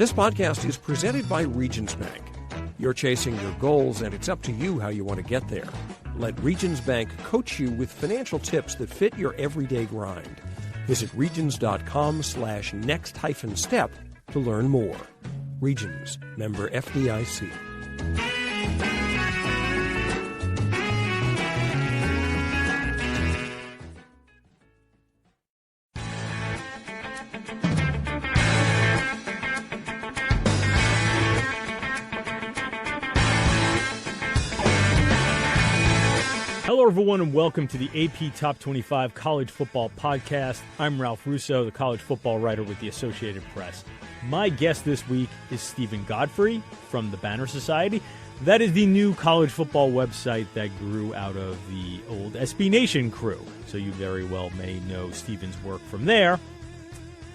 This podcast is presented by Regions Bank. You're chasing your goals, and it's up to you how you want to get there. Let Regions Bank coach you with financial tips that fit your everyday grind. Visit regions.com/next-step to learn more. Regions, member FDIC. Hello, everyone, and welcome to the AP Top 25 College Football Podcast. I'm Ralph Russo, the college football writer with the Associated Press. My guest this week is Stephen Godfrey from the Banner Society. That is the new college football website that grew out of the old SB Nation crew. So you very well may know Stephen's work from there,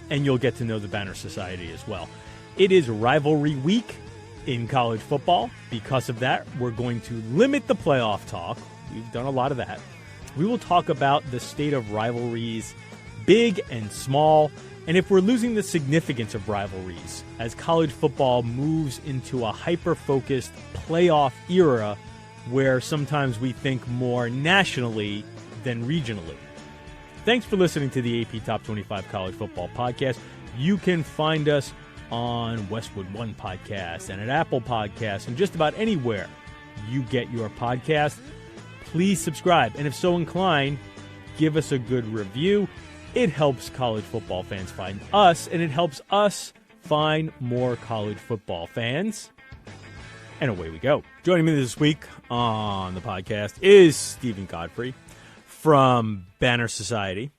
and you'll get to know the Banner Society as well. It is Rivalry Week in college football. Because of that, we're going to limit the playoff talk. We've done a lot of that. We will talk about the state of rivalries, big and small, and if we're losing the significance of rivalries as college football moves into a hyper-focused playoff era where sometimes we think more nationally than regionally. Thanks for listening to the AP Top 25 College Football Podcast. You can find us on Westwood One Podcast and at Apple Podcasts and just about anywhere you get your podcast. Please subscribe, and if so inclined, give us a good review. It helps college football fans find us, and it helps us find more college football fans. And away we go. Joining me this week on the podcast is Stephen Godfrey from Banner Society.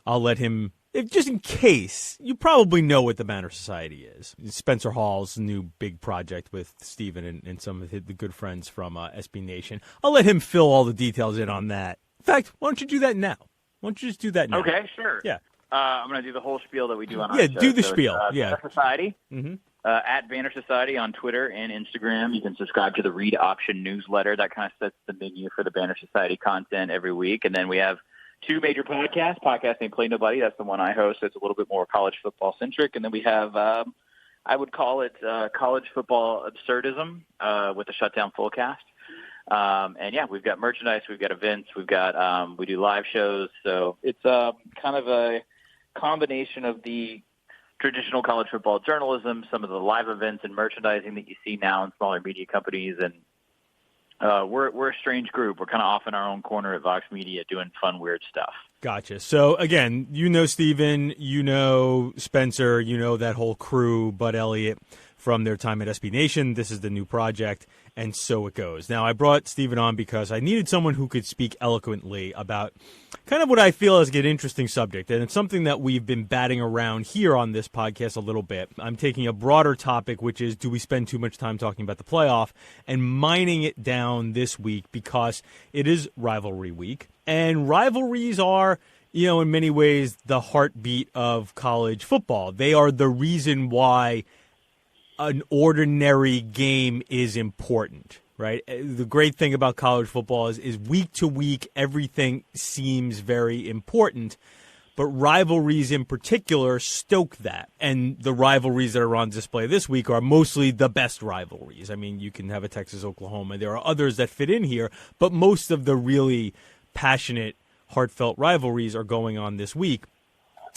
I'll let him, just in case, you probably know what the Banner Society is. Spencer Hall's new big project with Stephen and some of the good friends from SB Nation. I'll let him fill all the details in on that. In fact, why don't you do that now? Why don't you just do that now? Okay, sure. Yeah. I'm going to do the whole spiel that we do on our show. show. Do the spiel. Banner Society, Mm-hmm. At Banner Society on Twitter and Instagram. You can subscribe to the Read Option newsletter. That kind of sets the menu for the Banner Society content every week. And then we have two major podcasts. Podcast named Play Nobody. That's the one I host. It's a little bit more college football centric. And then we have, I would call it college football absurdism with the Shutdown Fullcast. And yeah, we've got merchandise, we've got events, we do live shows. So it's kind of a combination of the traditional college football journalism, some of the live events and merchandising that you see now in smaller media companies, and we're a strange group. We're kind of off in our own corner at Vox Media doing fun, weird stuff. Gotcha. So, again, you know Steven, you know Spencer, you know that whole crew, Bud Elliott, from their time at SB Nation. This is the new project, and so it goes. Now, I brought Steven on because I needed someone who could speak eloquently about kind of what I feel is an interesting subject, and it's something that we've been batting around here on this podcast a little bit. I'm taking a broader topic, which is, do we spend too much time talking about the playoff, and mining it down this week because it is Rivalry Week, and rivalries are, in many ways, the heartbeat of college football. They are the reason why an ordinary game is important, right? The great thing about college football is week to week, everything seems very important, but rivalries in particular stoke that. And the rivalries that are on display this week are mostly the best rivalries. I mean, you can have a Texas-Oklahoma. There are others that fit in here, but most of the really passionate, heartfelt rivalries are going on this week.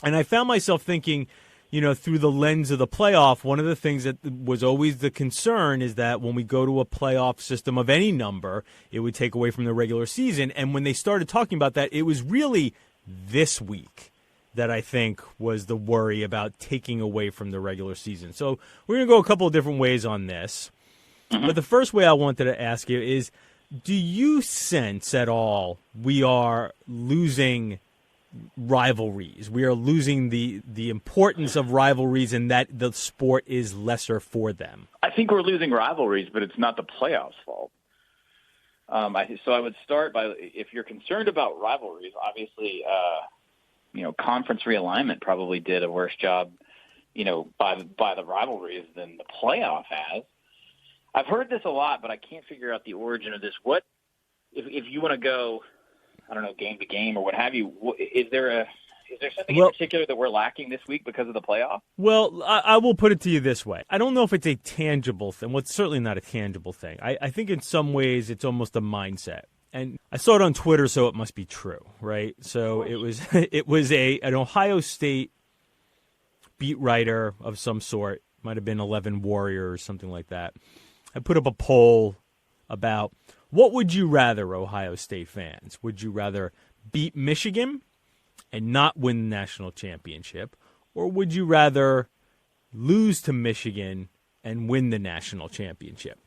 And I found myself thinking, through the lens of the playoff, one of the things that was always the concern is that when we go to a playoff system of any number, it would take away from the regular season. And when they started talking about that, it was really this week that I think was the worry about taking away from the regular season. So we're going to go a couple of different ways on this. Mm-hmm. But the first way I wanted to ask you is, do you sense at all we are losing rivalries? We are losing the importance of rivalries and that the sport is lesser for them. I think we're losing rivalries, but it's not the playoffs' fault. So I would start by, if you're concerned about rivalries, obviously, conference realignment probably did a worse job, by the rivalries than the playoff has. I've heard this a lot, but I can't figure out the origin of this. What if you want to go, I don't know, game to game or what have you? Is there Is there something in particular that we're lacking this week because of the playoff? Well, I will put it to you this way. I don't know if it's a tangible thing. Well, it's certainly not a tangible thing. I think in some ways it's almost a mindset. And I saw it on Twitter, so it must be true, right? So it was an Ohio State beat writer of some sort, might have been 11 Warrior or something like that. I put up a poll about what would you rather, Ohio State fans? Would you rather beat Michigan and not win the national championship, or would you rather lose to Michigan and win the national championship?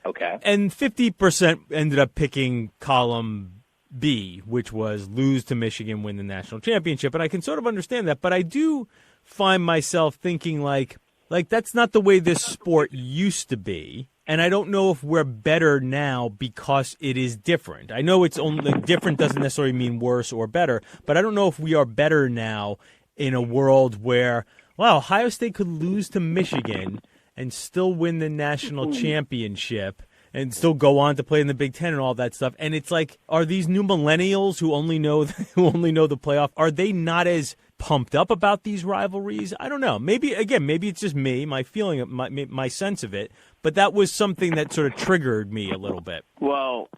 Okay. And 50% ended up picking column B, which was lose to Michigan, win the national championship. And I can sort of understand that, but I do find myself thinking like that's not the way this sport used to be. And I don't know if we're better now because it is different. I know it's only different doesn't necessarily mean worse or better, but I don't know if we are better now in a world where, wow, Ohio State could lose to Michigan and still win the national championship and still go on to play in the Big Ten and all that stuff. And it's like, are these new millennials who only know the playoff, are they not as pumped up about these rivalries? I don't know. Maybe it's just me, my feeling, my sense of it. But that was something that sort of triggered me a little bit. Well,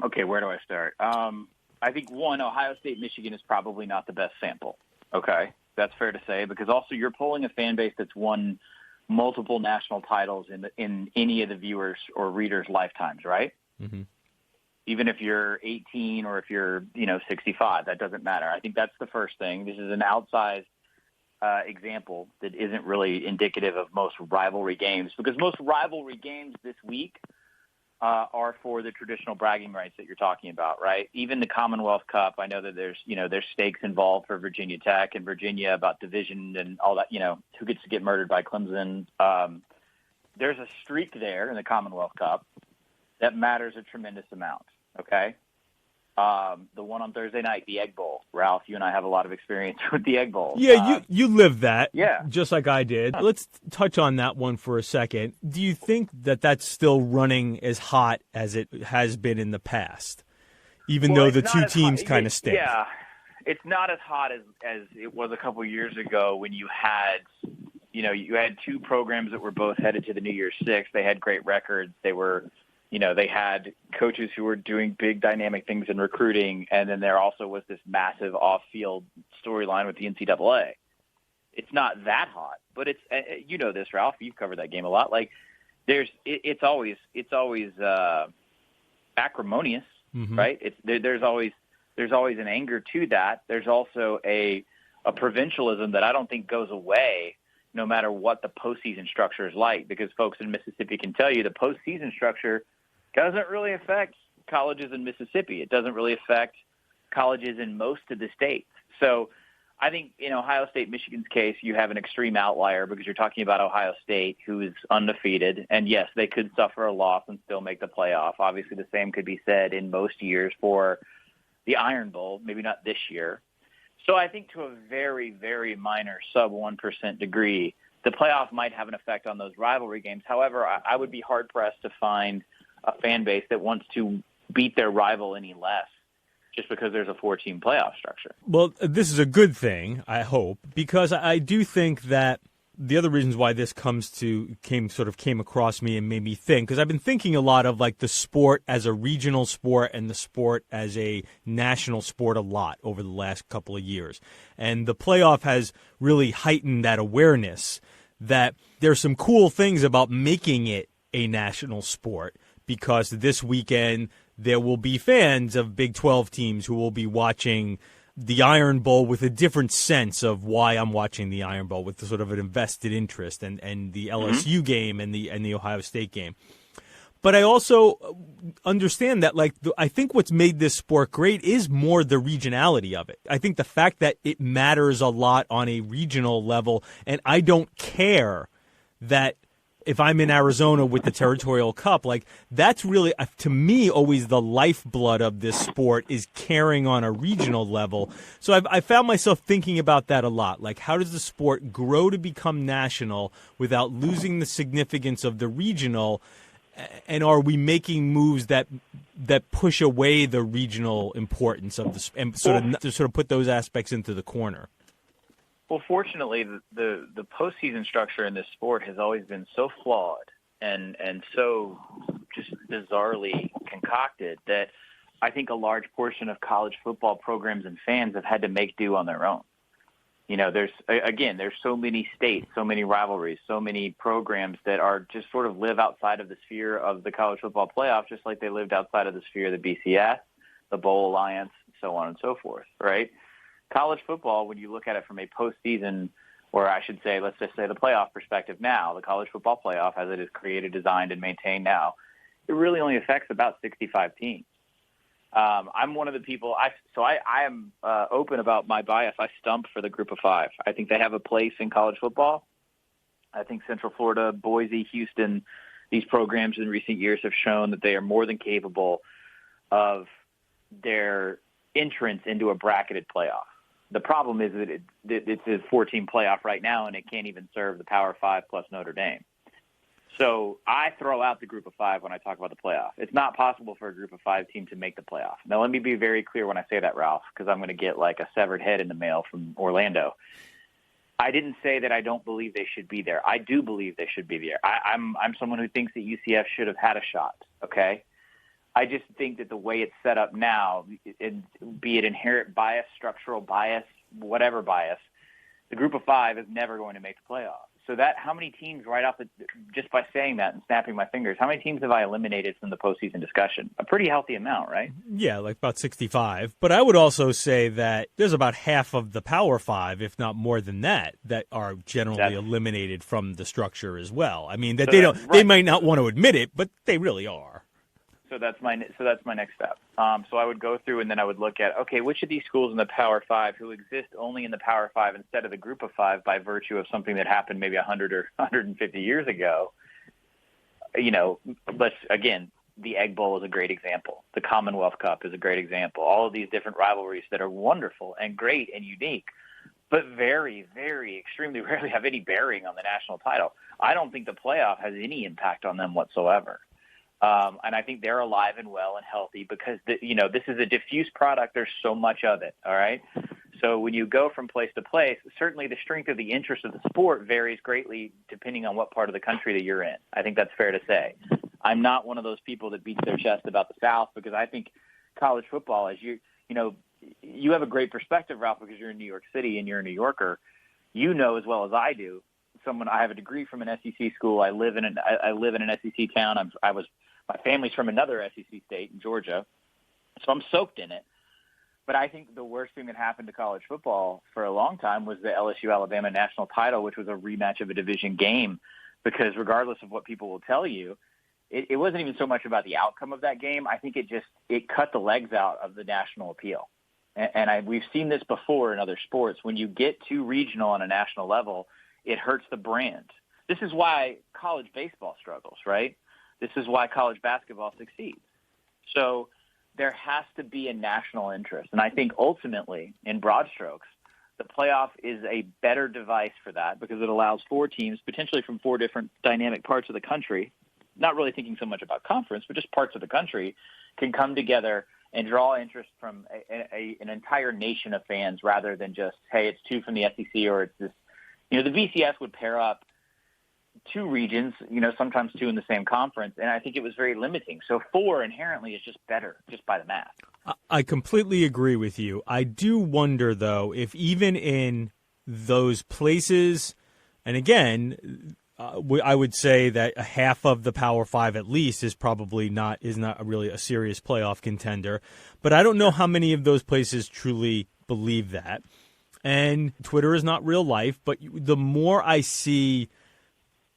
okay, where do I start? I think, one, Ohio State, Michigan is probably not the best sample. Okay, that's fair to say, because also you're pulling a fan base that's won multiple national titles in any of the viewers or readers' lifetimes, right? Mm-hmm. Even if you're 18 or if you're 65, that doesn't matter. I think that's the first thing. This is an outsized example that isn't really indicative of most rivalry games, because most rivalry games this week are for the traditional bragging rights that you're talking about, right? Even the Commonwealth Cup, I know that there's stakes involved for Virginia Tech and Virginia about division and all that, who gets to get murdered by Clemson. There's a streak there in the Commonwealth Cup that matters a tremendous amount, okay? The one on Thursday night, the Egg Bowl. Ralph, you and I have a lot of experience with the Egg Bowl. Yeah, you lived that. Yeah. Just like I did. Let's touch on that one for a second. Do you think that that's still running as hot as it has been in the past, even though the two teams kind of stink? Yeah, it's not as hot as it was a couple years ago when you had two programs that were both headed to the New Year's Six. They had great records. They were they had coaches who were doing big dynamic things in recruiting, and then there also was this massive off-field storyline with the NCAA. It's not that hot, but it's this, Ralph. You've covered that game a lot. Like, it's always acrimonious, mm-hmm. right? There's always an anger to that. There's also a provincialism that I don't think goes away no matter what the postseason structure is like, because folks in Mississippi can tell you the postseason structure doesn't really affect colleges in Mississippi. It doesn't really affect colleges in most of the states. So I think in Ohio State, Michigan's case, you have an extreme outlier because you're talking about Ohio State, who is undefeated. And yes, they could suffer a loss and still make the playoff. Obviously, the same could be said in most years for the Iron Bowl, maybe not this year. So I think to a very, very minor sub 1% degree, the playoff might have an effect on those rivalry games. However, I would be hard-pressed to find a fan base that wants to beat their rival any less just because there's a 4-team playoff structure. Well, this is a good thing, I hope, because I do think that the other reasons why this came across me and made me think, because I've been thinking a lot of like the sport as a regional sport and the sport as a national sport a lot over the last couple of years. And the playoff has really heightened that awareness that there's some cool things about making it a national sport, because this weekend there will be fans of Big 12 teams who will be watching the Iron Bowl with a different sense of why I'm watching the Iron Bowl, with sort of an invested interest, and the LSU game and the Ohio State game. But I also understand that, I think what's made this sport great is more the regionality of it. I think the fact that it matters a lot on a regional level, and I don't care that if I'm in Arizona with the Territorial Cup, that's really, to me, always the lifeblood of this sport, is caring on a regional level. So I found myself thinking about that a lot. How does the sport grow to become national without losing the significance of the regional? And are we making moves that push away the regional importance of the and sort of put those aspects into the corner? Well, fortunately, the postseason structure in this sport has always been so flawed and so just bizarrely concocted that I think a large portion of college football programs and fans have had to make do on their own. You know, there's so many states, so many rivalries, so many programs that are just sort of live outside of the sphere of the college football playoff, just like they lived outside of the sphere of the BCS, the Bowl Alliance, so on and so forth, right? College football, when you look at it from a postseason, or I should say, let's just say the playoff perspective now, the college football playoff as it is created, designed, and maintained now, it really only affects about 65 teams. I'm one of the people. I am open about my bias. I stump for the Group of Five. I think they have a place in college football. I think Central Florida, Boise, Houston, these programs in recent years have shown that they are more than capable of their entrance into a bracketed playoff. The problem is that it's a 14 playoff right now, and it can't even serve the Power Five plus Notre Dame. So I throw out the Group of Five when I talk about the playoff. It's not possible for a Group of Five team to make the playoff. Now, let me be very clear when I say that, Ralph, because I'm going to get like a severed head in the mail from Orlando. I didn't say that I don't believe they should be there. I do believe they should be there. I'm someone who thinks that UCF should have had a shot, okay? I just think that the way it's set up now, be it inherent bias, structural bias, whatever bias, the Group of Five is never going to make the playoff. So how many teams just by saying that and snapping my fingers, how many teams have I eliminated from the postseason discussion? A pretty healthy amount, right? Yeah, like about 65. But I would also say that there's about half of the Power Five, if not more than that are generally eliminated from the structure as well. I mean, they might not want to admit it, but they really are. So that's my next step. So I would go through and then I would look at, okay, which of these schools in the Power Five who exist only in the Power Five instead of the Group of Five by virtue of something that happened maybe 100 or 150 years ago? You know, the Egg Bowl is a great example. The Commonwealth Cup is a great example. All of these different rivalries that are wonderful and great and unique, but very, very extremely rarely have any bearing on the national title. I don't think the playoff has any impact on them whatsoever. And I think they're alive and well and healthy because, this is a diffuse product. There's so much of it, all right? So when you go from place to place, certainly the strength of the interest of the sport varies greatly depending on what part of the country that you're in. I think that's fair to say. I'm not one of those people that beats their chest about the South because I think college football, as you have a great perspective, Ralph, because you're in New York City and you're a New Yorker. You know as well as I do. I have a degree from an SEC school. I live in an SEC town. My family's from another SEC state in Georgia, so I'm soaked in it. But I think the worst thing that happened to college football for a long time was the LSU-Alabama national title, which was a rematch of a division game, because regardless of what people will tell you, it wasn't even so much about the outcome of that game. I think it cut the legs out of the national appeal. And we've seen this before in other sports. When you get too regional on a national level, it hurts the brand. This is why college baseball struggles, right? This is why college basketball succeeds. So there has to be a national interest. And I think ultimately, in broad strokes, the playoff is a better device for that because it allows four teams, potentially from four different dynamic parts of the country, not really thinking so much about conference, but just parts of the country, can come together and draw interest from an entire nation of fans rather than just, hey, it's two from the SEC or it's this. The BCS would pair up two regions, sometimes two in the same conference, and I think it was very limiting. So four inherently is just better, just by the math. I completely agree with you. I do wonder, though, if even in those places, and again, I would say that half of the Power Five at least is not really a serious playoff contender, but I don't know how many of those places truly believe that. And Twitter is not real life, but the more I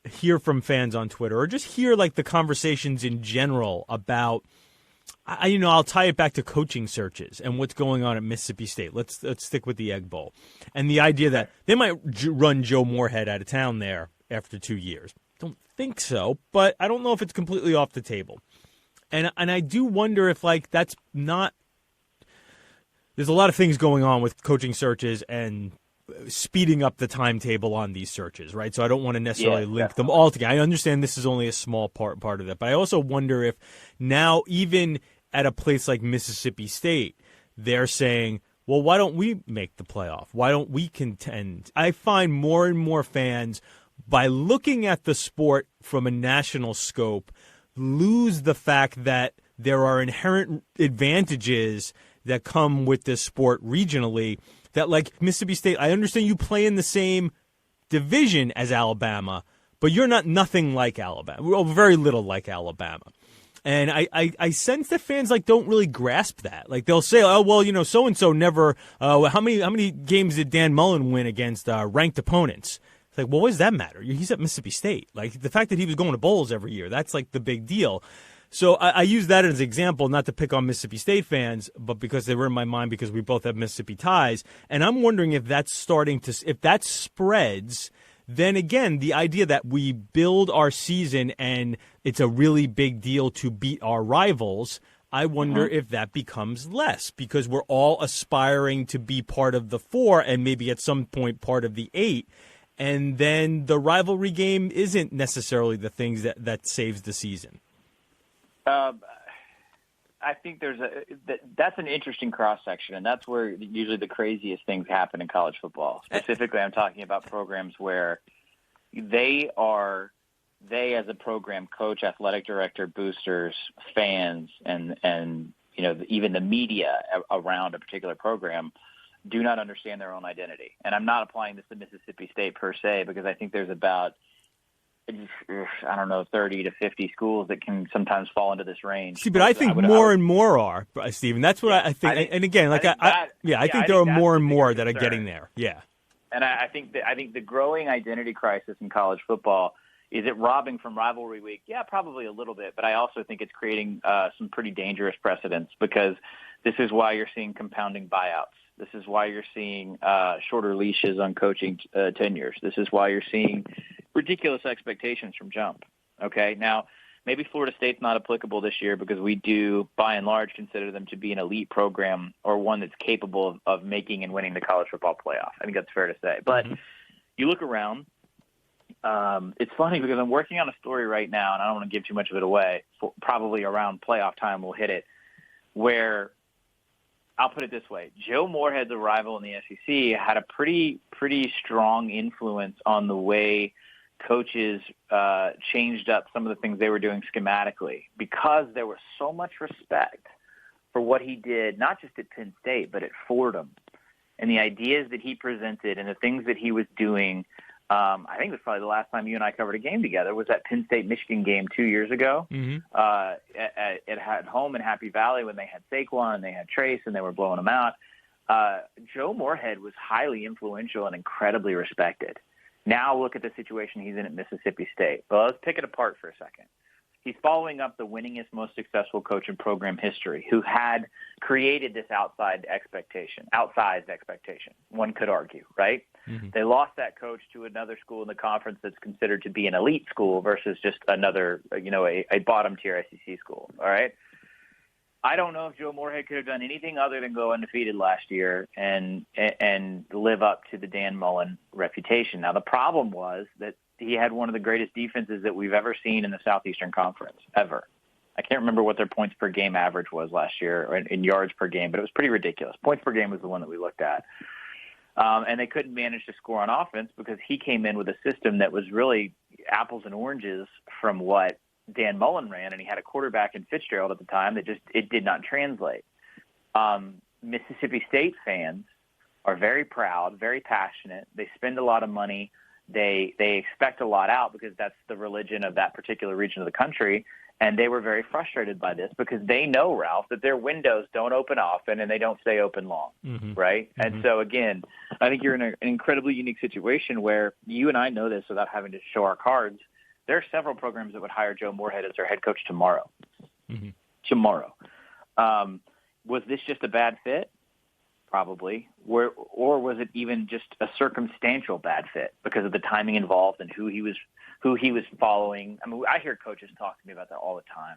hear from fans on Twitter, or just hear like the conversations in general about, I'll tie it back to coaching searches and what's going on at Mississippi State. Let's stick with the Egg Bowl and the idea that they might run Joe Moorhead out of town there after 2 years. Don't think so, but I don't know if it's completely off the table. And I do wonder if that's not. There's a lot of things going on with coaching searches and speeding up the timetable on these searches, right? So I don't want to necessarily link them all together. I understand this is only a small part of it, but I also wonder if now, even at a place like Mississippi State, they're saying, well, why don't we make the playoff? Why don't we contend? I find more and more fans, by looking at the sport from a national scope, lose the fact that there are inherent advantages that come with this sport regionally. That, like Mississippi State, I understand you play in the same division as Alabama, but you're nothing like Alabama. Well, very little like Alabama. And I sense that fans don't really grasp that. Like, they'll say, oh, well, so and so never. How many games did Dan Mullen win against ranked opponents? It's like, well, what does that matter? He's at Mississippi State. Like, the fact that he was going to bowls every year, that's like the big deal. So I use that as an example, not to pick on Mississippi State fans, but because they were in my mind because we both have Mississippi ties. And I'm wondering if that's if that spreads, then again, the idea that we build our season and it's a really big deal to beat our rivals, I wonder if that becomes less because we're all aspiring to be part of the 4 and maybe at some point part of the 8. And then the rivalry game isn't necessarily the things that saves the season. I think that's an interesting cross-section, and that's where usually the craziest things happen in college football. Specifically, I'm talking about programs where they as a program, coach, athletic director, boosters, fans, and even the media around a particular program do not understand their own identity. And I'm not applying this to Mississippi State per se because I think there's about 30 to 50 schools that can sometimes fall into this range. See, but I think more and more are, Stephen. That's what I think. And again, I think there are more and more that are getting there. Yeah. And I think the growing identity crisis in college football, is it robbing from rivalry week? Yeah, probably a little bit. But I also think it's creating some pretty dangerous precedents because this is why you're seeing compounding buyouts. This is why you're seeing shorter leashes on coaching tenures. This is why you're seeing ridiculous expectations from jump. Okay, now maybe Florida State's not applicable this year because we do, by and large, consider them to be an elite program or one that's capable of making and winning the college football playoff. I think that's fair to say. But you look around, it's funny because I'm working on a story right now, and I don't want to give too much of it away. Probably around playoff time we'll hit it, where I'll put it this way. Joe Moorhead, the rival in the SEC, had a pretty strong influence on the way coaches changed up some of the things they were doing schematically because there was so much respect for what he did, not just at Penn State, but at Fordham, and the ideas that he presented and the things that he was doing. I think it was probably the last time you and I covered a game together was that Penn State-Michigan game 2 years ago at home in Happy Valley when they had Saquon and they had Trace and they were blowing them out. Joe Moorhead was highly influential and incredibly respected. Now look at the situation he's in at Mississippi State. Well, let's pick it apart for a second. He's following up the winningest, most successful coach in program history who had created this outsized expectation, one could argue, right? They lost that coach to another school in the conference that's considered to be an elite school versus just another, a bottom-tier SEC school, all right? I don't know if Joe Moorhead could have done anything other than go undefeated last year and live up to the Dan Mullen reputation. Now, the problem was that he had one of the greatest defenses that we've ever seen in the Southeastern Conference, ever. I can't remember what their points per game average was last year or in yards per game, but it was pretty ridiculous. Points per game was the one that we looked at. And they couldn't manage to score on offense because he came in with a system that was really apples and oranges from what Dan Mullen ran, and he had a quarterback in Fitzgerald at the time that it did not translate. Mississippi State fans are very proud, very passionate. They spend a lot of money. They expect a lot out because that's the religion of that particular region of the country. And they were very frustrated by this because they know, Ralph, that their windows don't open often and they don't stay open long, right? And so, again, I think you're in an incredibly unique situation where you and I know this without having to show our cards. There are several programs that would hire Joe Moorhead as their head coach tomorrow. Tomorrow. Was this just a bad fit? Probably. Or was it even just a circumstantial bad fit because of the timing involved and who he was following? I mean, I hear coaches talk to me about that all the time.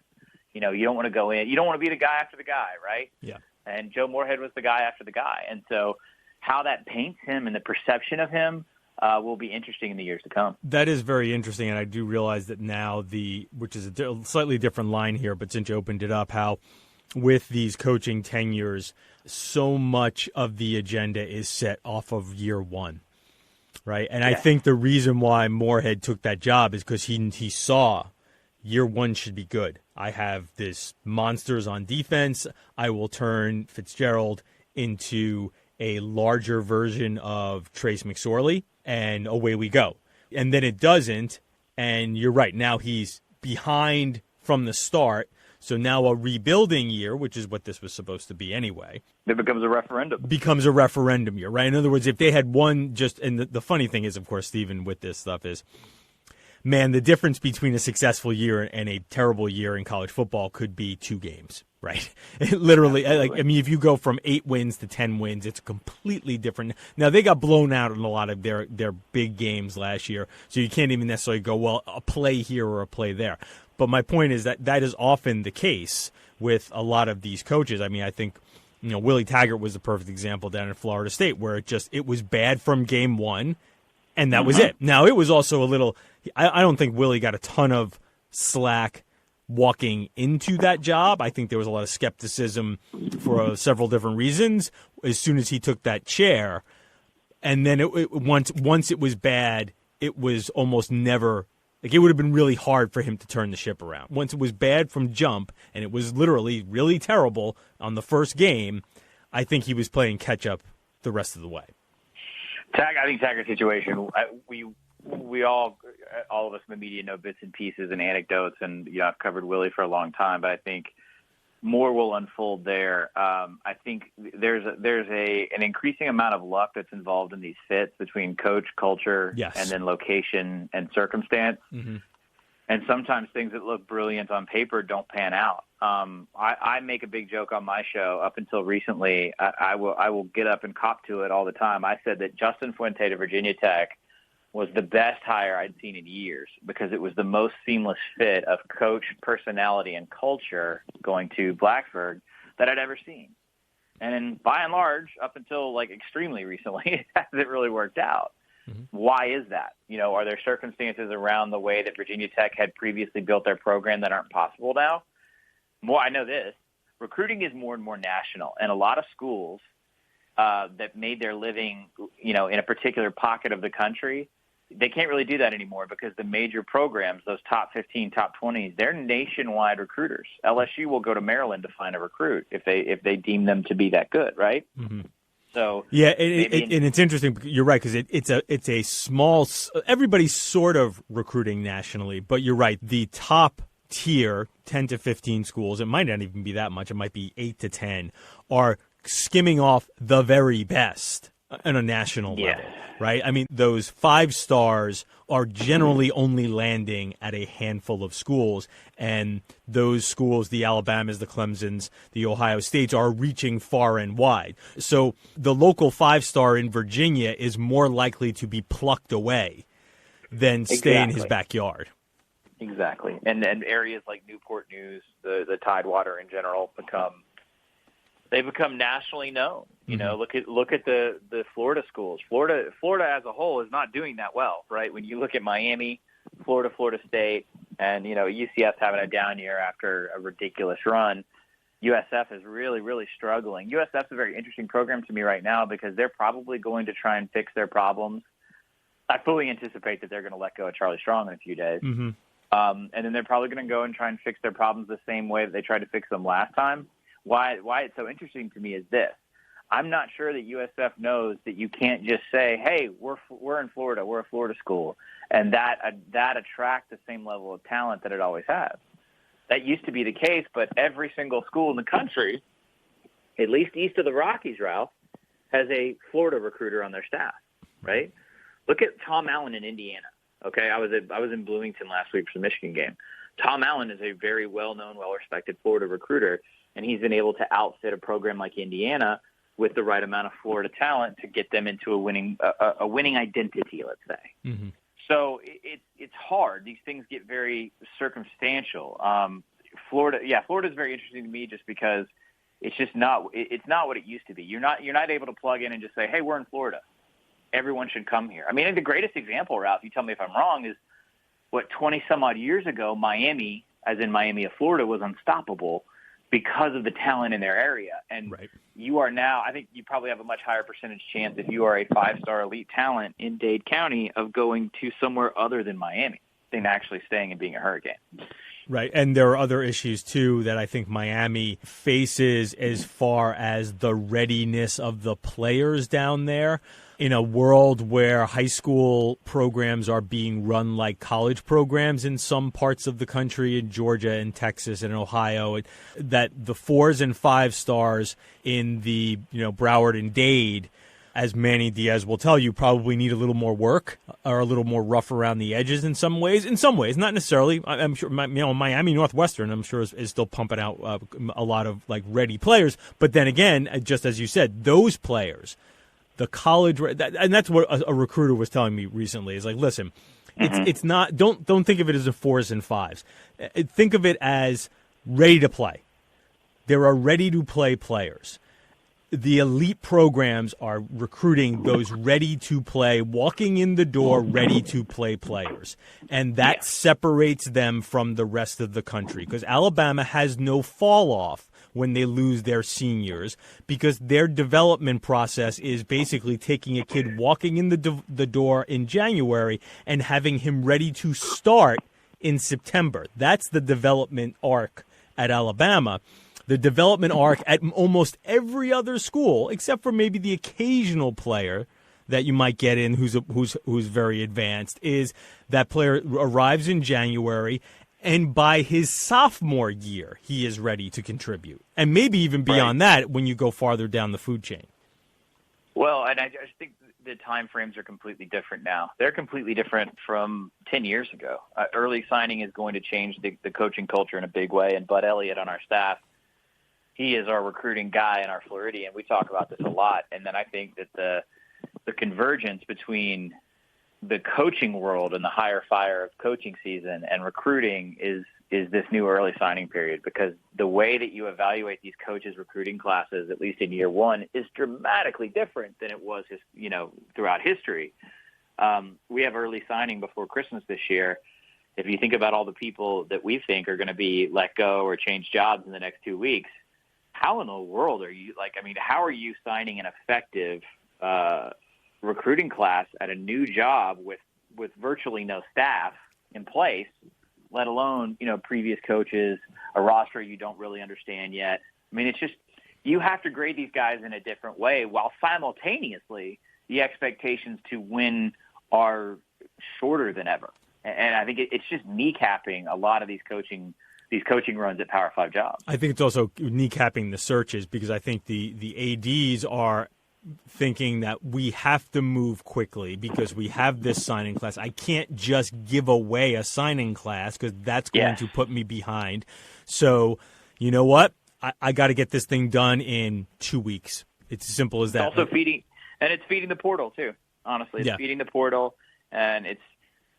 You don't want to go in. You don't want to be the guy after the guy, right? Yeah. And Joe Moorhead was the guy after the guy. And so how that paints him and the perception of him will be interesting in the years to come. That is very interesting, and I do realize that now which is a slightly different line here, but since you opened it up, how with these coaching tenures, so much of the agenda is set off of year one, right? And I think the reason why Moorhead took that job is because he saw year one should be good. I have this monsters on defense. I will turn Fitzgerald into a larger version of Trace McSorley, and away we go. And then it doesn't, and you're right. Now he's behind from the start, so now a rebuilding year, which is what this was supposed to be anyway. It becomes a referendum. Becomes a referendum year, right? In other words, if they had won and the funny thing is, of course, Stephen, with this stuff is, man, the difference between a successful year and a terrible year in college football could be 2 games, right? Literally, if you go from 8 wins to 10 wins, it's completely different. Now, they got blown out in a lot of their big games last year, so you can't even necessarily go, well, a play here or a play there. But my point is that is often the case with a lot of these coaches. I mean, I think, Willie Taggart was the perfect example down in Florida State, where it was bad from game one, and that was it. Now, it was also a little – I don't think Willie got a ton of slack walking into that job. I think there was a lot of skepticism for several different reasons as soon as he took that chair. And then once it was bad, it was almost never – it would have been really hard for him to turn the ship around. Once it was bad from jump, and it was literally really terrible on the first game, I think he was playing catch-up the rest of the way. I think Taggart's situation, we all of us in the media know bits and pieces and anecdotes, and I've covered Willie for a long time, but I think more will unfold there. I think there's an increasing amount of luck that's involved in these fits between coach, culture, and then location and circumstance. Mm-hmm. And sometimes things that look brilliant on paper don't pan out. I make a big joke on my show. Up until recently, I will get up and cop to it all the time. I said that Justin Fuente to Virginia Tech was the best hire I'd seen in years because it was the most seamless fit of coach, personality, and culture going to Blacksburg that I'd ever seen. And by and large, up until extremely recently, it hasn't really worked out. Mm-hmm. Why is that? Are there circumstances around the way that Virginia Tech had previously built their program that aren't possible now? I know this. Recruiting is more and more national, and a lot of schools that made their living, in a particular pocket of the country, they can't really do that anymore because the major programs, those top 15, top 20s, they're nationwide recruiters. LSU will go to Maryland to find a recruit if they deem them to be that good, right? Mm-hmm. So yeah, and it's interesting. You're right, because it's a small. Everybody's sort of recruiting nationally, but you're right. The top tier, 10 to 15 schools, it might not even be that much. It might be 8 to 10, are skimming off the very best on a national level, right? I mean, those 5 stars are generally only landing at a handful of schools, and those schools, the Alabamas, the Clemsons, the Ohio States, are reaching far and wide. So the local 5-star in Virginia is more likely to be plucked away than stay in his backyard. Exactly. And areas like Newport News, the Tidewater in general, they become nationally known. Look at the Florida schools. Florida as a whole is not doing that well, right? When you look at Miami, Florida State, and UCF having a down year after a ridiculous run, USF is really, really struggling. USF is a very interesting program to me right now because they're probably going to try and fix their problems. I fully anticipate that they're going to let go of Charlie Strong in a few days. Mm-hmm. And then they're probably going to go and try and fix their problems the same way that they tried to fix them last time. Why it's so interesting to me is this. I'm not sure that USF knows that you can't just say, hey, we're in Florida, we're a Florida school, and that attracts the same level of talent that it always has. That used to be the case, but every single school in the country, at least east of the Rockies, Ralph, has a Florida recruiter on their staff, right? Look at Tom Allen in Indiana. Okay, I was in Bloomington last week for the Michigan game. Tom Allen is a very well-known, well-respected Florida recruiter, and he's been able to outfit a program like Indiana with the right amount of Florida talent to get them into a winning identity, let's say. Mm-hmm. So it's hard. These things get very circumstantial. Florida is very interesting to me just because it's just not. It's not what it used to be. You're not able to plug in and just say, "Hey, we're in Florida. Everyone should come here." I mean, the greatest example, Ralph, you tell me if I'm wrong, is 20 some odd years ago, Miami, as in Miami of Florida, was unstoppable because of the talent in their area. And you are now, I think you probably have a much higher percentage chance if you are a 5-star elite talent in Dade County of going to somewhere other than Miami than actually staying and being a Hurricane. Right, and there are other issues, too, that I think Miami faces as far as the readiness of the players down there. In a world where high school programs are being run like college programs in some parts of the country, in Georgia and Texas and Ohio, that the 4s and 5 stars in the Broward and Dade, as Manny Diaz will tell you, probably need a little more work or a little more rough around the edges in some ways. In some ways, not necessarily. I'm sure Miami Northwestern, I'm sure, is still pumping out a lot of ready players. But then again, just as you said, those players. The college, and that's what a recruiter was telling me recently. Is listen, it's not. Don't think of it as a 4s and 5s. Think of it as ready to play. There are ready to play players. The elite programs are recruiting those ready to play, walking in the door, ready to play players, and that separates them from the rest of the country because Alabama has no fall off when they lose their seniors because their development process is basically taking a kid walking in the door in January and having him ready to start in September. That's the development arc at Alabama. The development arc at almost every other school, except for maybe the occasional player that you might get in who's very advanced, is that player arrives in January and by his sophomore year, he is ready to contribute. And maybe even beyond that when you go farther down the food chain. Well, and I just think the time frames are completely different now. They're completely different from 10 years ago. Early signing is going to change the coaching culture in a big way. And Bud Elliott on our staff, he is our recruiting guy in our Floridian. We talk about this a lot. And then I think that the convergence between the coaching world and the higher fire of coaching season and recruiting is this new early signing period because the way that you evaluate these coaches' recruiting classes, at least in year one, is dramatically different than it was throughout history. We have early signing before Christmas this year. If you think about all the people that we think are going to be let go or change jobs in the next 2 weeks, how in the world are you how are you signing an effective recruiting class at a new job with virtually no staff in place, let alone, previous coaches, a roster you don't really understand yet. I mean, it's just, you have to grade these guys in a different way while simultaneously the expectations to win are shorter than ever. And I think it's just kneecapping a lot of these coaching runs at Power 5 jobs. I think it's also kneecapping the searches because I think the ADs are thinking that we have to move quickly because we have this signing class. I can't just give away a signing class because that's going to put me behind. So, you know what? I got to get this thing done in 2 weeks. It's as simple as that. It's also feeding the portal too. Honestly, it's feeding the portal, and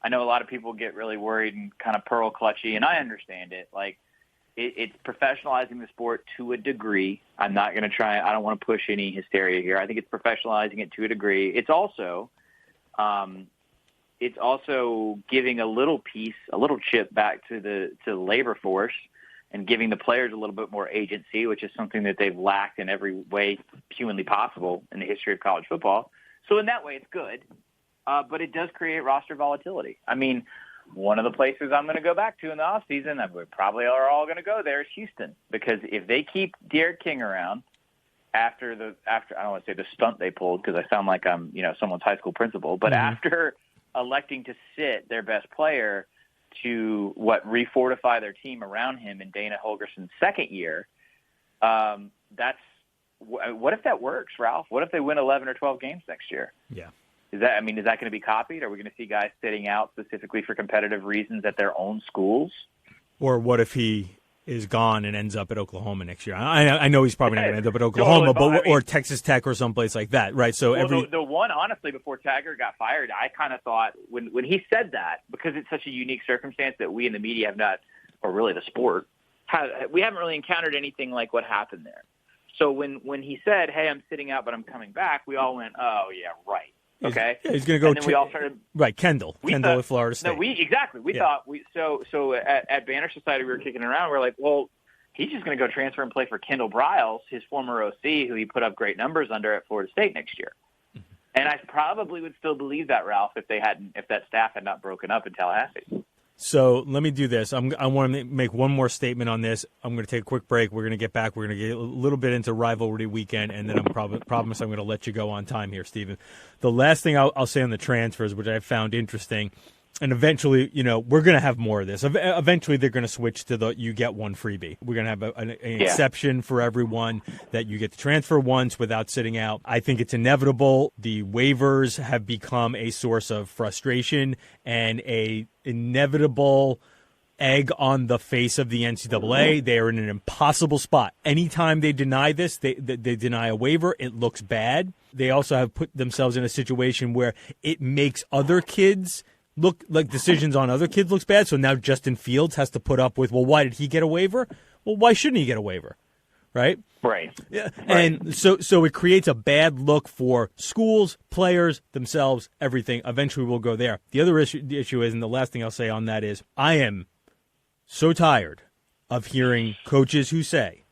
I know a lot of people get really worried and kind of pearl clutchy, and I understand it. It's professionalizing the sport to a degree. I'm not going to try. I don't want to push any hysteria here. I think it's professionalizing it to a degree. It's also giving a little piece, a little chip back to the labor force and giving the players a little bit more agency, which is something that they've lacked in every way humanly possible in the history of college football. So in that way, it's good, but it does create roster volatility. I mean, one of the places I'm going to go back to in the offseason, and we probably are all going to go there, is Houston. Because if they keep Derek King around after I don't want to say the stunt they pulled because I sound like I'm someone's high school principal, but after electing to sit their best player to refortify their team around him in Dana Holgerson's second year, what if that works, Ralph? What if they win 11 or 12 games next year? Yeah. Is that going to be copied? Are we going to see guys sitting out specifically for competitive reasons at their own schools? Or what if he is gone and ends up at Oklahoma next year? I know he's probably not going to end up at Oklahoma, or Texas Tech or someplace like that, right? So the one, honestly, before Taggart got fired, I kind of thought when he said that, because it's such a unique circumstance that we in the media have not, or really the sport, we haven't really encountered anything like what happened there. So when he said, "Hey, I'm sitting out, but I'm coming back," we all went, "Oh yeah, right." Okay. He's going to go. And then we all started. Right, Kendall at Florida State. No, we thought so at Banner Society we were kicking around. We're like, well, he's just going to go transfer and play for Kendall Briles, his former OC, who he put up great numbers under at Florida State next year. Mm-hmm. And I probably would still believe that, Ralph, if that staff had not broken up in Tallahassee. So let me do this. I want to make one more statement on this. I'm going to take a quick break. We're going to get back. We're going to get a little bit into rivalry weekend, and then I promise I'm going to let you go on time here, Stephen. The last thing I'll say on the transfers, which I found interesting, and eventually, we're going to have more of this. Eventually, they're going to switch to you get one freebie. We're going to have an exception for everyone that you get to transfer once without sitting out. I think it's inevitable. The waivers have become a source of frustration and a inevitable egg on the face of the NCAA. They are in an impossible spot. Anytime they deny this, they deny a waiver, it looks bad. They also have put themselves in a situation where it makes other kids look like decisions on other kids looks bad. So now Justin Fields has to put up with, well, why did he get a waiver? Well, why shouldn't he get a waiver? Right? Right. Yeah. Right. And so it creates a bad look for schools, players, themselves, everything. Eventually we'll go there. The other issue is, and the last thing I'll say on that is, I am so tired of hearing coaches who say,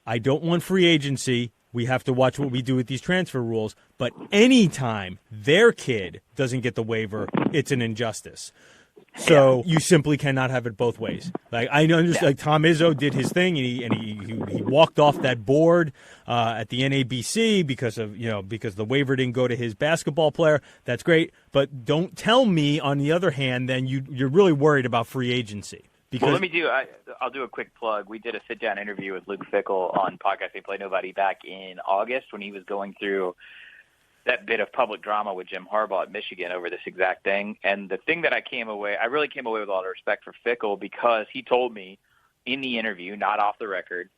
I don't want free agency. We have to watch what we do with these transfer rules. But anytime their kid doesn't get the waiver, it's an injustice. So you simply cannot have it both ways. Like I know, like Tom Izzo did his thing, and he walked off that board at the NABC because the waiver didn't go to his basketball player. That's great, but don't tell me on the other hand, then you're really worried about free agency. Because, I'll do a quick plug. We did a sit-down interview with Luke Fickell on Podcast Ain't Play Nobody back in August when he was going through that bit of public drama with Jim Harbaugh at Michigan over this exact thing. And the thing that I really came away with a lot of respect for Fickell because he told me in the interview, not off the record,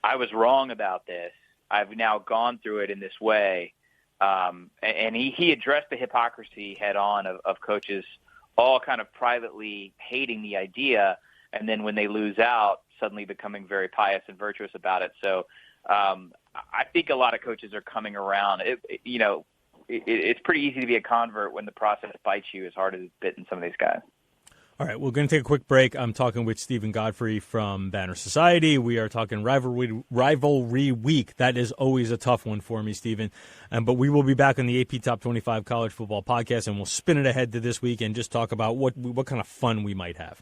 I was wrong about this. I've now gone through it in this way. And he addressed the hypocrisy head on of coaches all kind of privately hating the idea, and then when they lose out, suddenly becoming very pious and virtuous about it. So I think a lot of coaches are coming around. It's pretty easy to be a convert when the process bites you as hard as it's bitten some of these guys. All right, we're going to take a quick break. I'm talking with Stephen Godfrey from Banner Society. We are talking Rivalry Week. That is always a tough one for me, Stephen. But we will be back on the AP Top 25 College Football Podcast, and we'll spin it ahead to this week and just talk about what kind of fun we might have.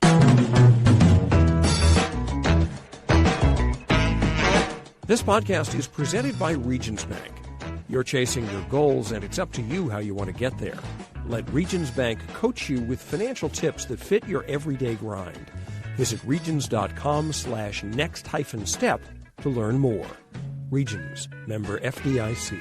This podcast is presented by Regions Bank. You're chasing your goals, and it's up to you how you want to get there. Let Regions Bank coach you with financial tips that fit your everyday grind. Visit regions.com/next-step to learn more. Regions, member FDIC.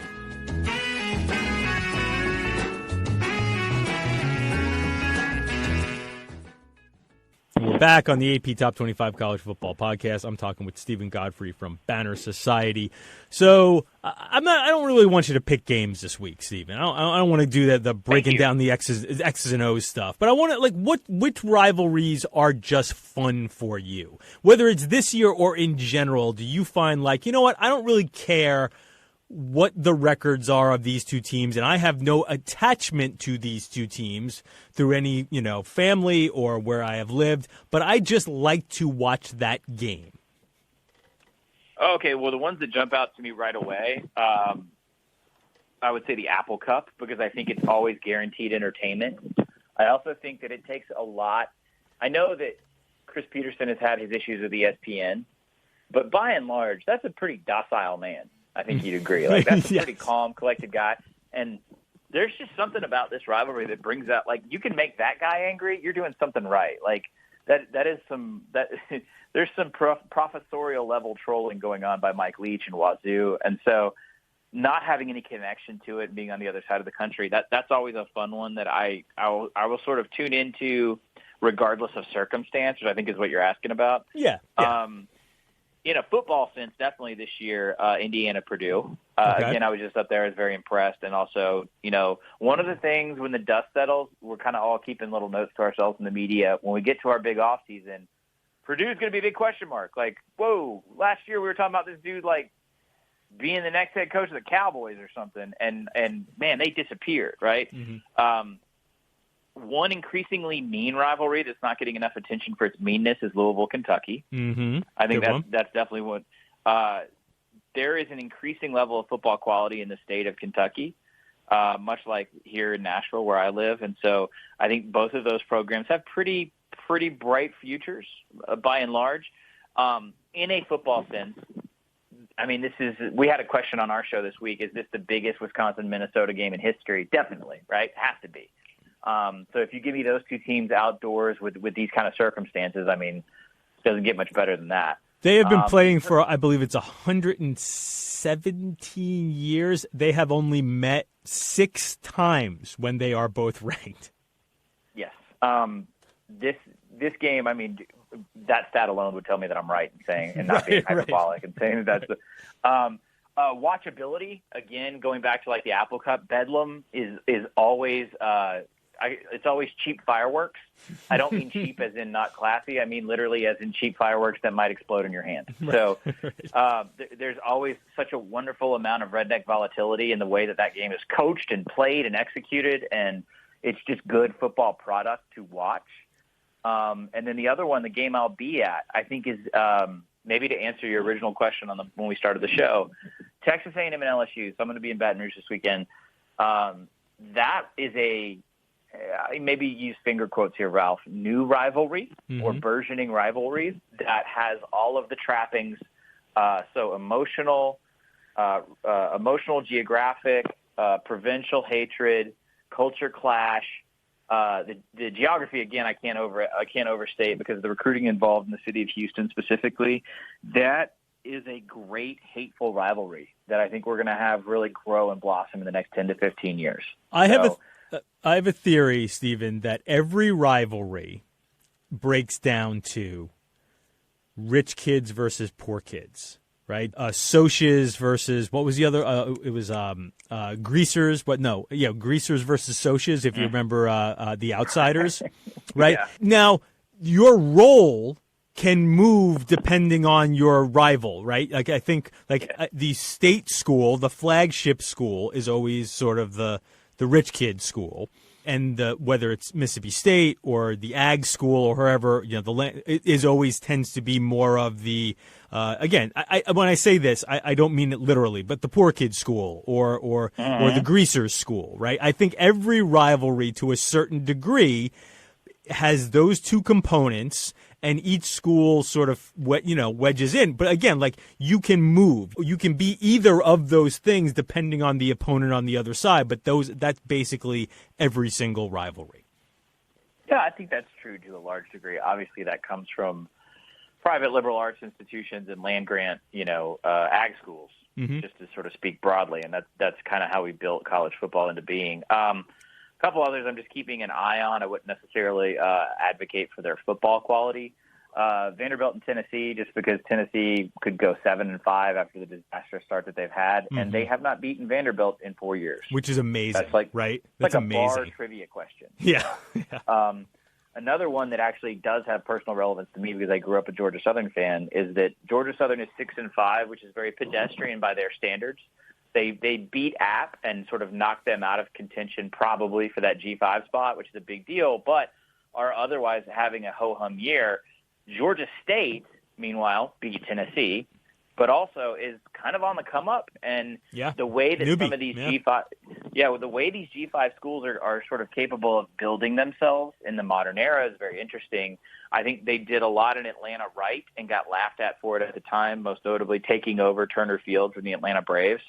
We're back on the AP Top 25 College Football Podcast. I'm talking with Stephen Godfrey from Banner Society. So I don't really want you to pick games this week, Stephen. I don't want to do the breaking down the X's and O's stuff. But I want to which rivalries are just fun for you, whether it's this year or in general. Do you find I don't really care what the records are of these two teams, and I have no attachment to these two teams through any, family or where I have lived, but I just like to watch that game. Okay, well, the ones that jump out to me right away, I would say the Apple Cup, because I think it's always guaranteed entertainment. I also think that it takes a lot. I know that Chris Peterson has had his issues with ESPN, but by and large, that's a pretty docile man. I think you'd agree. That's a pretty calm, collected guy. And there's just something about this rivalry that brings out, you can make that guy angry, you're doing something right. There's some professorial level trolling going on by Mike Leach and Wazoo. And so not having any connection to it, being on the other side of the country, that's always a fun one that I will sort of tune into regardless of circumstance, which I think is what you're asking about. Yeah. In a football sense, definitely this year, Indiana-Purdue. Okay. Again, I was just up there. I was very impressed. And also, one of the things when the dust settles, we're kind of all keeping little notes to ourselves in the media. When we get to our big off season, Purdue's going to be a big question mark. Whoa, last year we were talking about this dude, being the next head coach of the Cowboys or something, and man, they disappeared, right? Mm-hmm. One increasingly mean rivalry that's not getting enough attention for its meanness is Louisville, Kentucky. Mm-hmm. I think that's definitely what. There is an increasing level of football quality in the state of Kentucky, much like here in Nashville where I live, and so I think both of those programs have pretty bright futures by and large. In a football sense, I mean, we had a question on our show this week. Is this the biggest Wisconsin-Minnesota game in history? Definitely, right? Has to be. So if you give me those two teams outdoors with these kind of circumstances, I mean, it doesn't get much better than that. They have been playing for, I believe it's 117 years. They have only met 6 times when they are both ranked. Yes. This game, I mean, that stat alone would tell me that I'm right in saying, and not being hyperbolic, and saying that's the watchability. Again, going back to like the Apple Cup, Bedlam is always it's always cheap fireworks. I don't mean cheap as in not classy. I mean literally as in cheap fireworks that might explode in your hand. So there's always such a wonderful amount of redneck volatility in the way that game is coached and played and executed, and it's just good football product to watch. And then the other one, the game I'll be at, I think is maybe to answer your original question when we started the show, Texas A&M and LSU. So I'm going to be in Baton Rouge this weekend. That is maybe use finger quotes here, Ralph, new rivalry or burgeoning rivalries that has all of the trappings. So emotional, geographic, provincial hatred, culture clash. The geography, again, I can't overstate because of the recruiting involved in the city of Houston specifically. That is a great hateful rivalry that I think we're going to have really grow and blossom in the next 10 to 15 years. I have a theory, Stephen, that every rivalry breaks down to rich kids versus poor kids, right? Socias versus, what was the other? It was Greasers. Greasers versus Socias, if you remember The Outsiders, right? Yeah. Now, your role can move depending on your rival, right? Like I think the state school, the flagship school is always sort of the rich kid school, and whether it's Mississippi State or the ag school or wherever, it is always tends to be more of the again. When I say this, I don't mean it literally, but the poor kid school or the greasers school, right? I think every rivalry to a certain degree has those two components, and each school sort of wedges in. But again, like, you can move. You can be either of those things depending on the opponent on the other side, but that's basically every single rivalry. Yeah, I think that's true to a large degree. Obviously, that comes from private liberal arts institutions and land-grant, ag schools, just to sort of speak broadly, and that's kind of how we built college football into being. A couple others I'm just keeping an eye on. I wouldn't necessarily advocate for their football quality. Vanderbilt and Tennessee, just because Tennessee could go 7-5 after the disaster start that they've had, and they have not beaten Vanderbilt in 4 years. Which is amazing, right? That's like amazing. A bar trivia question. Yeah. Another one that actually does have personal relevance to me because I grew up a Georgia Southern fan is that Georgia Southern is 6-5, which is very pedestrian by their standards. They beat App and sort of knocked them out of contention probably for that G5 spot, which is a big deal, but are otherwise having a ho-hum year. Georgia State, meanwhile, beat Tennessee, but also is kind of on the come up. And the way that some of these G5, the way these G5 schools are sort of capable of building themselves in the modern era is very interesting. I think they did a lot in Atlanta right and got laughed at for it at the time, most notably taking over Turner Field from the Atlanta Braves.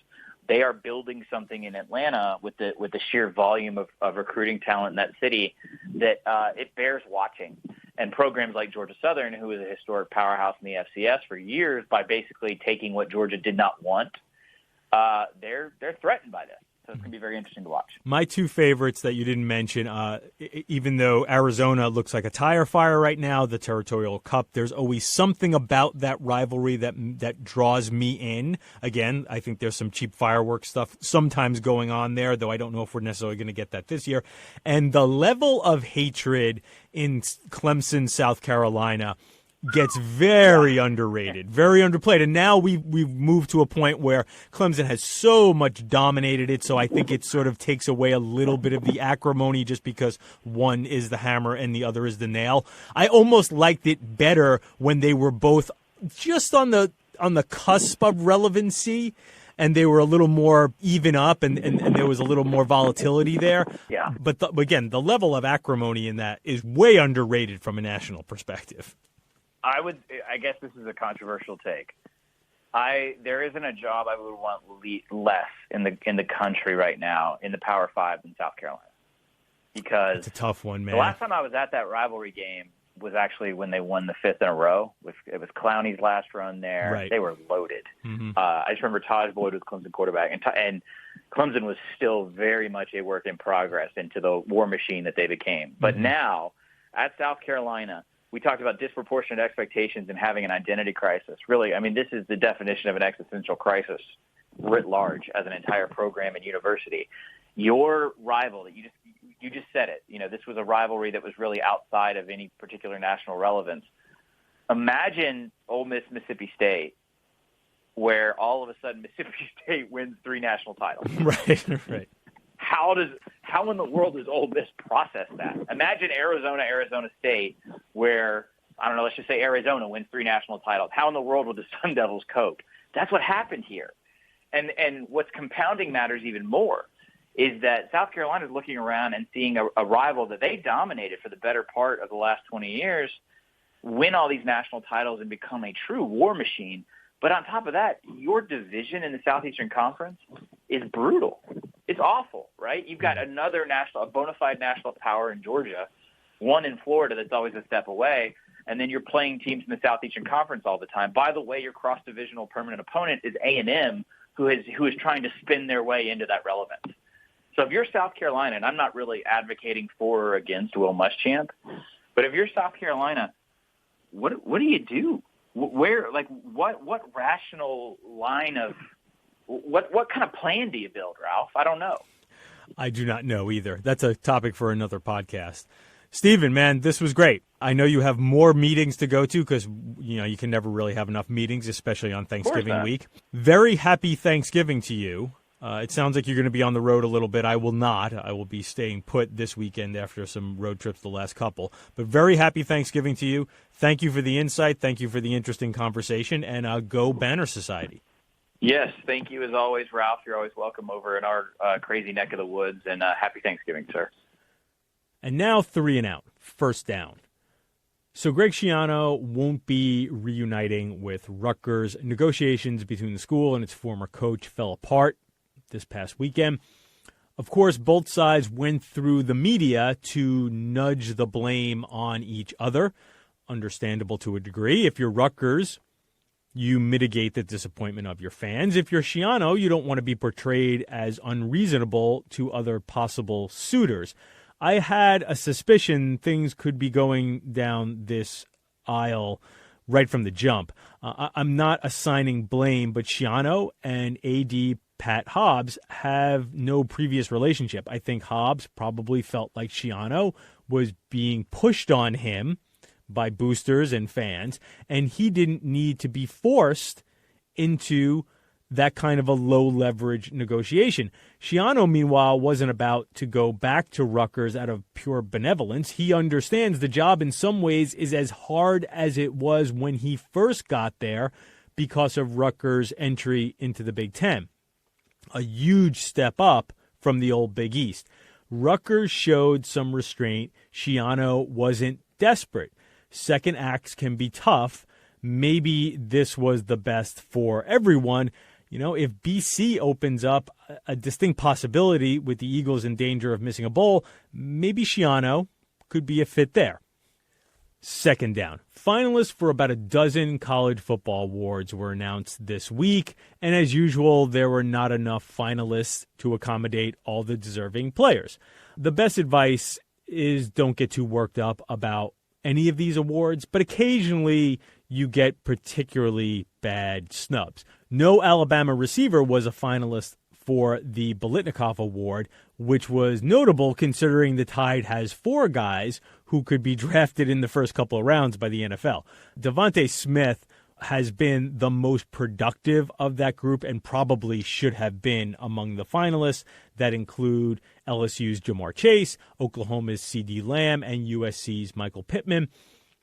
They are building something in Atlanta with the sheer volume of recruiting talent in that city that it bears watching. And programs like Georgia Southern, who is a historic powerhouse in the FCS for years, by basically taking what Georgia did not want, they're threatened by this. So it's going to be very interesting to watch. My two favorites that you didn't mention, even though Arizona looks like a tire fire right now, the Territorial Cup, there's always something about that rivalry that draws me in. Again, I think there's some cheap fireworks stuff sometimes going on there, though I don't know if we're necessarily going to get that this year. And the level of hatred in Clemson, South Carolina, gets very underrated, very underplayed. And now we've moved to a point where Clemson has so much dominated it, so I think it sort of takes away a little bit of the acrimony just because one is the hammer and the other is the nail. I almost liked it better when they were both just on the cusp of relevancy, and they were a little more even up, and there was a little more volatility there. Yeah. But again, the level of acrimony in that is way underrated from a national perspective. I guess this is a controversial take. There isn't a job I would want less in the country right now in the Power Five than South Carolina, because it's a tough one, man. The last time I was at that rivalry game was actually when they won the 5th in a row. It was Clowney's last run there. Right. They were loaded. Mm-hmm. I just remember Taj Boyd was Clemson quarterback, and Clemson was still very much a work in progress into the war machine that they became. But now, at South Carolina, we talked about disproportionate expectations and having an identity crisis. Really, I mean, this is the definition of an existential crisis writ large as an entire program and university. Your rival that you just said it. You know, this was a rivalry that was really outside of any particular national relevance. Imagine Ole Miss, Mississippi State, where all of a sudden Mississippi State wins 3 national titles. Right. How in the world does Ole Miss process that? Imagine Arizona State, where, I don't know, let's just say Arizona wins 3 national titles. How in the world would the Sun Devils cope? That's what happened here. And what's compounding matters even more is that South Carolina is looking around and seeing a rival that they dominated for the better part of the last 20 years win all these national titles and become a true war machine. But on top of that, your division in the Southeastern Conference is brutal. It's awful, right? You've got another a bona fide national power in Georgia, one in Florida that's always a step away, and then you're playing teams in the Southeastern Conference all the time. By the way, your cross-divisional permanent opponent is A&M, who is trying to spin their way into that relevance. So if you're South Carolina, and I'm not really advocating for or against Will Muschamp, but if you're South Carolina, what do you do? What rational line of what kind of plan do you build, Ralph? I don't know. I do not know either. That's a topic for another podcast. Stephen, man, this was great. I know you have more meetings to go to because, you can never really have enough meetings, especially on Thanksgiving week. Very happy Thanksgiving to you. It sounds like you're going to be on the road a little bit. I will not. I will be staying put this weekend after some road trips the last couple. But very happy Thanksgiving to you. Thank you for the insight. Thank you for the interesting conversation. And go Banner Society. Yes, thank you as always, Ralph. You're always welcome over in our crazy neck of the woods. And happy Thanksgiving, sir. And now 3 and out, first down. So Greg Schiano won't be reuniting with Rutgers. Negotiations between the school and its former coach fell apart this past weekend. Of course, both sides went through the media to nudge the blame on each other. Understandable to a degree. If you're Rutgers, you mitigate the disappointment of your fans. If you're Schiano, you don't want to be portrayed as unreasonable to other possible suitors. I had a suspicion things could be going down this aisle right from the jump. I'm not assigning blame, but Schiano and AD Pat Hobbs have no previous relationship. I think Hobbs probably felt like Schiano was being pushed on him by boosters and fans, and he didn't need to be forced into that kind of a low-leverage negotiation. Schiano, meanwhile, wasn't about to go back to Rutgers out of pure benevolence. He understands the job in some ways is as hard as it was when he first got there because of Rutgers' entry into the Big Ten. A huge step up from the old Big East. Rutgers showed some restraint. Schiano wasn't desperate. Second acts can be tough. Maybe this was the best for everyone. If BC opens up a distinct possibility with the Eagles in danger of missing a bowl, maybe Schiano could be a fit there. Second down. Finalists for about a dozen college football awards were announced this week, and as usual, there were not enough finalists to accommodate all the deserving players. The best advice is don't get too worked up about any of these awards, but occasionally you get particularly bad snubs. No Alabama receiver was a finalist for the Biletnikoff Award, which was notable considering the Tide has 4 guys who could be drafted in the first couple of rounds by the NFL. Devontae Smith has been the most productive of that group and probably should have been among the finalists that include LSU's Jamar Chase, Oklahoma's CeeDee Lamb, and USC's Michael Pittman.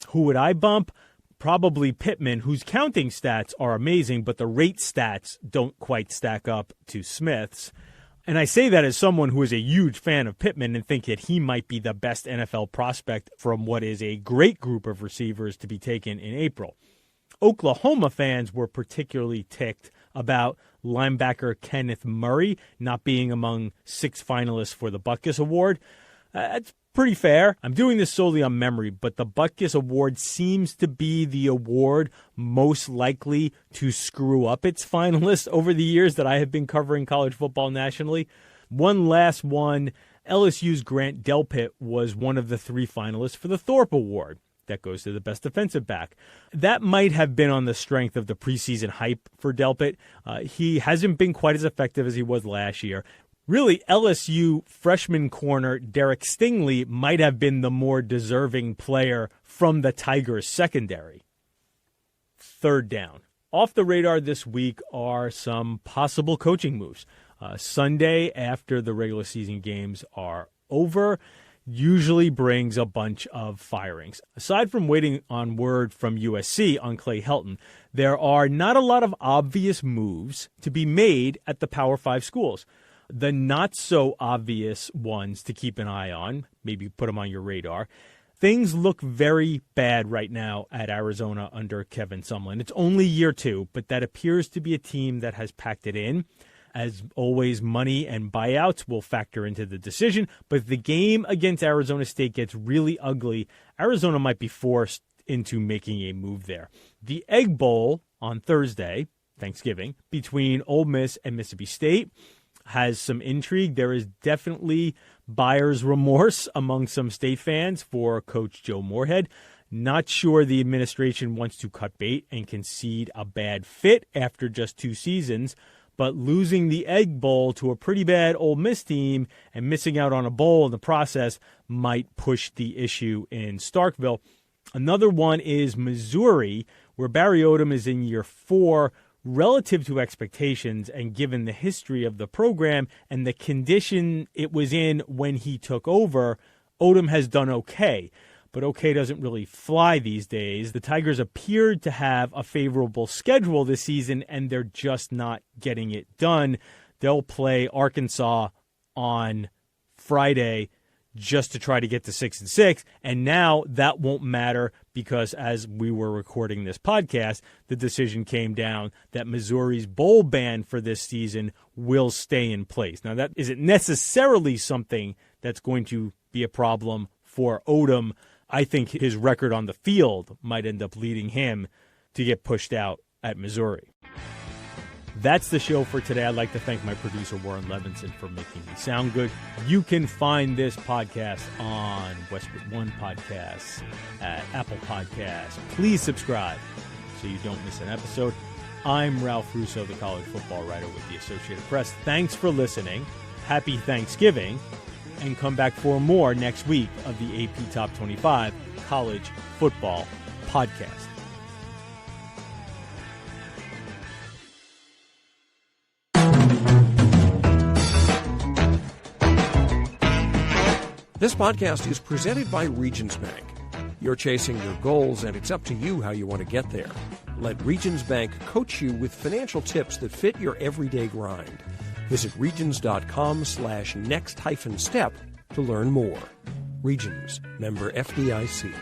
Who would I bump? Probably Pittman, whose counting stats are amazing, but the rate stats don't quite stack up to Smith's. And I say that as someone who is a huge fan of Pittman and think that he might be the best NFL prospect from what is a great group of receivers to be taken in April. Oklahoma fans were particularly ticked about linebacker Kenneth Murray not being among 6 finalists for the Butkus Award. That's pretty fair. I'm doing this solely on memory, but the Butkus Award seems to be the award most likely to screw up its finalists over the years that I have been covering college football nationally. One last one, LSU's Grant Delpit was one of the 3 finalists for the Thorpe Award. That goes to the best defensive back. That might have been on the strength of the preseason hype for Delpit. He hasn't been quite as effective as he was last year. Really, LSU freshman corner Derek Stingley might have been the more deserving player from the Tigers secondary. 3rd down. Off the radar this week are some possible coaching moves. Sunday, after the regular season games are over, usually brings a bunch of firings. Aside from waiting on word from USC on Clay Helton, there are not a lot of obvious moves to be made at the Power 5 schools. The not-so-obvious ones to keep an eye on, maybe put them on your radar. Things look very bad right now at Arizona under Kevin Sumlin. It's only year 2, but that appears to be a team that has packed it in. As always, money and buyouts will factor into the decision. But if the game against Arizona State gets really ugly, Arizona might be forced into making a move there. The Egg Bowl on Thursday, Thanksgiving, between Ole Miss and Mississippi State has some intrigue. There is definitely buyer's remorse among some State fans for Coach Joe Moorhead. Not sure the administration wants to cut bait and concede a bad fit after just 2 seasons, but losing the Egg Bowl to a pretty bad Ole Miss team and missing out on a bowl in the process might push the issue in Starkville. Another one is Missouri, where Barry Odom is in year 4 relative to expectations, and given the history of the program and the condition it was in when he took over, Odom has done okay. But okay doesn't really fly these days. The Tigers appeared to have a favorable schedule this season, and they're just not getting it done. They'll play Arkansas on Friday just to try to get to 6-6, and now that won't matter because as we were recording this podcast, the decision came down that Missouri's bowl ban for this season will stay in place. Now, that isn't necessarily something that's going to be a problem for Odom. I think his record on the field might end up leading him to get pushed out at Missouri. That's the show for today. I'd like to thank my producer, Warren Levinson, for making me sound good. You can find this podcast on Westwood One Podcasts, at Apple Podcasts. Please subscribe so you don't miss an episode. I'm Ralph Russo, the college football writer with the Associated Press. Thanks for listening. Happy Thanksgiving. And come back for more next week of the AP Top 25 College Football Podcast. This podcast is presented by Regions Bank. You're chasing your goals, and it's up to you how you want to get there. Let Regions Bank coach you with financial tips that fit your everyday grind. Visit regions.com/next-step to learn more. Regions, member FDIC.